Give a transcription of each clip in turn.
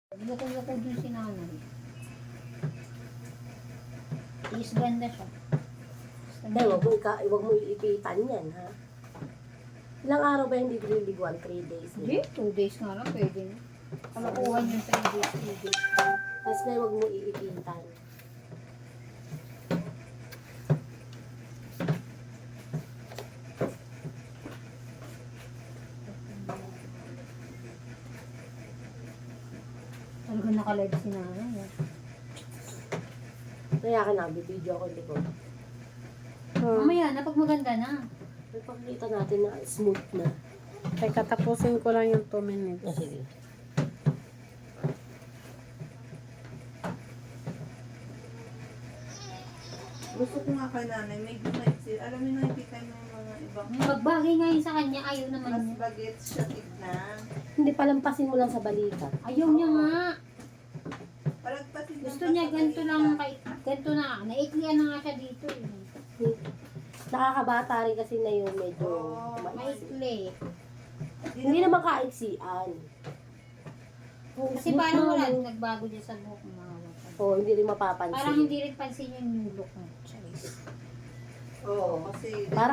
Loko-loko din si nanay. Is ganda siya. Ay, wag mo iipitan yan, ha? Ilang araw ba hindi bililiguan? 3 days. Hindi, 2 days nga lang pwede na. Kalakuha niya 3 days, 3 days. Tapos na wag mo iipitan. Talaga naka-live si nanay. Kaya ka nabibideo ako likod. Mamaya na, pag maganda na. Ipakita natin na smooth na. Teka, tapusin ko lang yung 2 minutes. Sige. Gusto ko nga kay nanay, medyo maiksi. Alam mo na, kita mo yung mga ibang Magbagay nga yun sa kanya, ayaw naman mas niya. bagets siya tignan. Hindi, palampasin mo lang sa balikat. Ayaw niya nga. Palagpasin lang Gusto pa niya sa ganito balikat. lang, ganito na. Naiklian na nga siya dito eh. Nakakabata rin kasi na yung medyo Oo, maiksi. Maikli. Hindi naman kaiksian. Kasi parang wala nung nagbago niya sa buhok mo. Oo, hindi rin mapapansin. Parang hindi rin pansin yung new look mo. Charis. Oo, kasi Para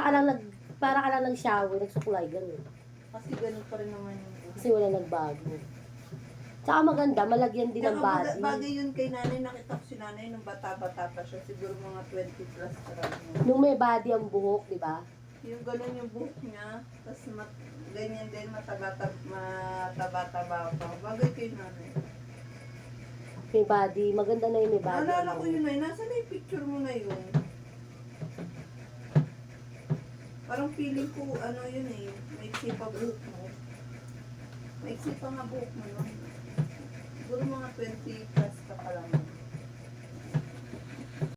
ka lang nag-shower, nagsukulay, gano'n. kasi ganun pa rin naman yung buhok. Kasi wala nagbago. Tsaka maganda, malagyan din ng Tsaka body. bagay yun kay nanay, nakita ko si nanay nung bata-bata pa siya, siguro mga 20 plus pa rin. Nung may body ang buhok, di ba? Yung ganun yung buhok niya, tapos ganyan din, mataba-taba pa. Bagay kay nanay. May body, maganda na yung may body. Naalala ko yun ay, nasa na yung picture mo na yun? Parang feeling ko, ano yun eh, may pa buhok mo. May pa nga buhok mo, no? Siguro mga 20 plus